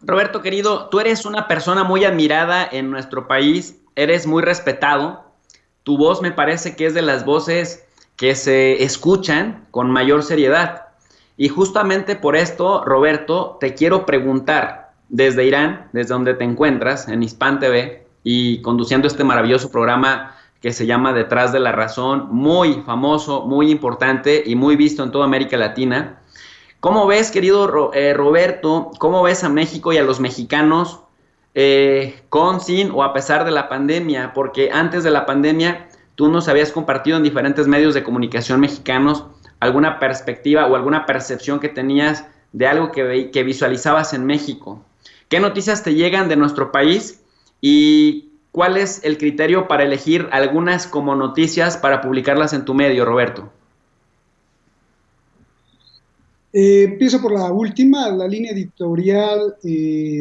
Roberto, querido, tú eres una persona muy admirada en nuestro país, eres muy respetado, tu voz me parece que es de las voces que se escuchan con mayor seriedad. Y justamente por esto, Roberto, te quiero preguntar, desde Irán, desde donde te encuentras, en Hispan TV, y conduciendo este maravilloso programa que se llama Detrás de la Razón, muy famoso, muy importante y muy visto en toda América Latina. ¿Cómo ves, querido Roberto? ¿Cómo ves a México y a los mexicanos con, sin o a pesar de la pandemia? Porque antes de la pandemia tú nos habías compartido en diferentes medios de comunicación mexicanos alguna perspectiva o alguna percepción que tenías de algo que visualizabas en México. ¿Qué noticias te llegan de nuestro país y cuál es el criterio para elegir algunas como noticias para publicarlas en tu medio, Roberto? Empiezo por la última, la línea editorial,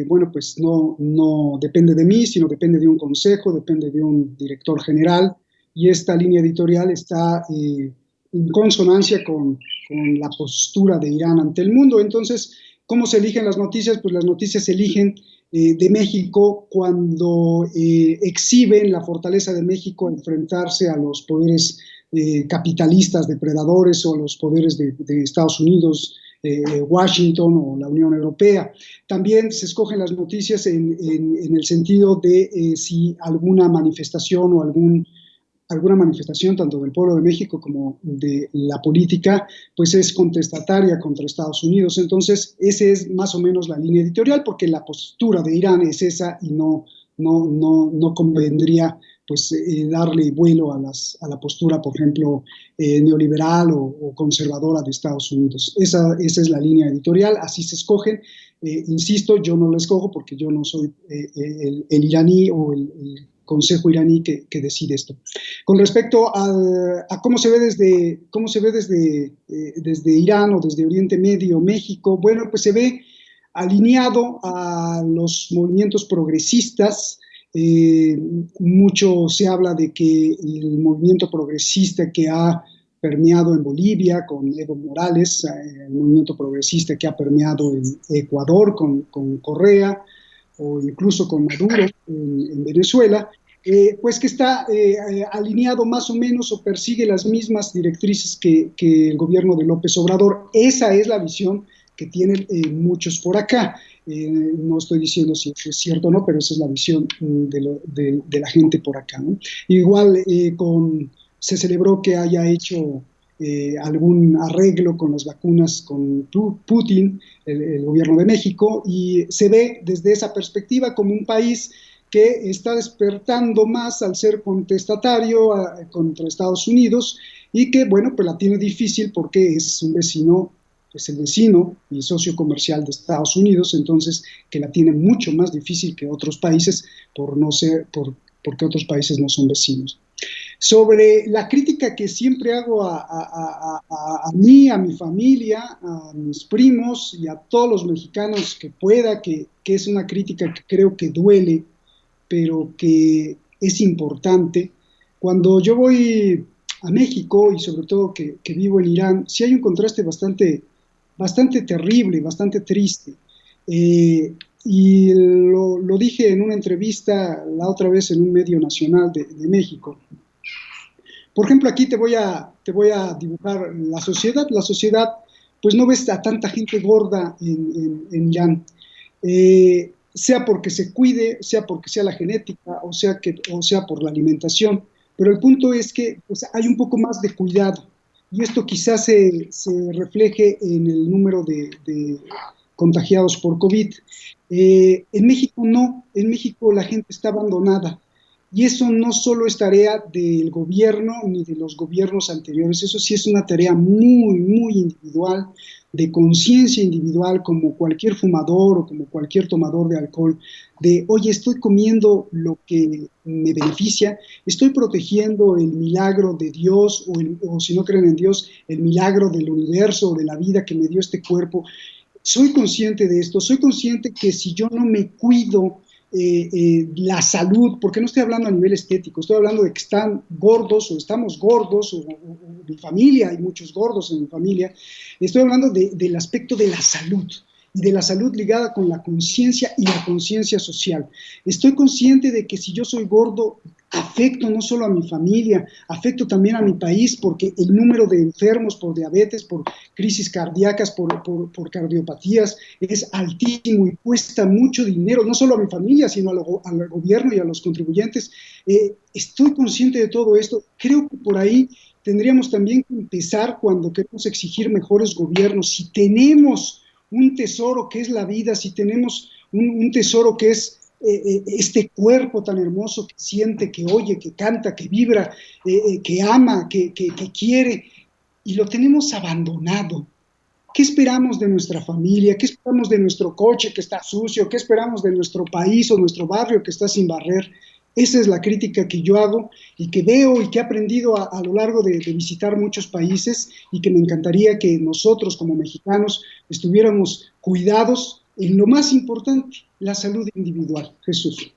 bueno, pues no depende de mí, sino depende de un consejo, depende de un director general, y esta línea editorial está en consonancia con la postura de Irán ante el mundo. Entonces, ¿cómo se eligen las noticias? Pues las noticias se eligen de México cuando exhiben la fortaleza de México a enfrentarse a los poderes capitalistas, depredadores o a los poderes de Estados Unidos, Washington o la Unión Europea. También se escogen las noticias en el sentido de si alguna manifestación o alguna manifestación tanto del pueblo de México como de la política, pues es contestataria contra Estados Unidos. Entonces, esa es más o menos la línea editorial, porque la postura de Irán es esa y no convendría pues darle vuelo a la postura, por ejemplo, neoliberal o conservadora de Estados Unidos. Esa es la línea editorial, así se escogen. Insisto, yo no la escojo porque yo no soy el iraní o el consejo iraní que decide esto. Con respecto a cómo se ve desde Irán o desde Oriente Medio, México, bueno, pues se ve alineado a los movimientos progresistas. Mucho se habla de que el movimiento progresista que ha permeado en Bolivia con Evo Morales, el movimiento progresista que ha permeado en Ecuador con Correa o incluso con Maduro en Venezuela, pues que está alineado más o menos o persigue las mismas directrices que el gobierno de López Obrador. Esa es la visión que tienen muchos por acá. No estoy diciendo si es cierto o no, pero esa es la visión de la gente por acá, ¿no? Igual se celebró que haya hecho algún arreglo con las vacunas con Putin, el gobierno de México, y se ve desde esa perspectiva como un país que está despertando más al ser contestatario contra Estados Unidos y que, bueno, pues la tiene difícil porque es un vecino, es el vecino y socio comercial de Estados Unidos, entonces que la tiene mucho más difícil que otros países porque otros países no son vecinos. Sobre la crítica que siempre hago a mí, a mi familia, a mis primos y a todos los mexicanos que pueda, que es una crítica que creo que duele, pero que es importante. Cuando yo voy a México y sobre todo que vivo en Irán, sí hay un contraste bastante terrible, bastante triste. Y lo dije en una entrevista la otra vez en un medio nacional de México. Por ejemplo, aquí te voy a dibujar la sociedad. La sociedad, pues no ves a tanta gente gorda en Irán. Sea porque se cuide, sea porque sea la genética, o sea por la alimentación. Pero el punto es que pues, hay un poco más de cuidado. Y esto quizás se refleje en el número de contagiados por COVID. En México no, en México la gente está abandonada. Y eso no solo es tarea del gobierno ni de los gobiernos anteriores, eso sí es una tarea muy individual, de conciencia individual, como cualquier fumador o como cualquier tomador de alcohol, de, oye, estoy comiendo lo que me beneficia, estoy protegiendo el milagro de Dios, o si no creen en Dios, el milagro del universo o de la vida que me dio este cuerpo. Soy consciente de esto, soy consciente que si yo no me cuido la salud, porque no estoy hablando a nivel estético, estoy hablando de que están gordos o estamos gordos, o mi familia, hay muchos gordos en mi familia, estoy hablando del aspecto de la salud. y de la salud ligada con la conciencia y la conciencia social. Estoy consciente de que si yo soy gordo, afecto no solo a mi familia, afecto también a mi país, porque el número de enfermos por diabetes, por crisis cardíacas, por cardiopatías, es altísimo y cuesta mucho dinero, no solo a mi familia, sino al gobierno y a los contribuyentes. Estoy consciente de todo esto. Creo que por ahí tendríamos también que empezar cuando queremos exigir mejores gobiernos. Si tenemos un tesoro que es la vida, si tenemos un tesoro que es este cuerpo tan hermoso que siente, que oye, que canta, que vibra, que ama, que quiere, y lo tenemos abandonado. ¿Qué esperamos de nuestra familia? ¿Qué esperamos de nuestro coche que está sucio? ¿Qué esperamos de nuestro país o nuestro barrio que está sin barrer? Esa es la crítica que yo hago y que veo y que he aprendido a lo largo de visitar muchos países, y que me encantaría que nosotros como mexicanos estuviéramos cuidados en lo más importante, la salud individual. Jesús.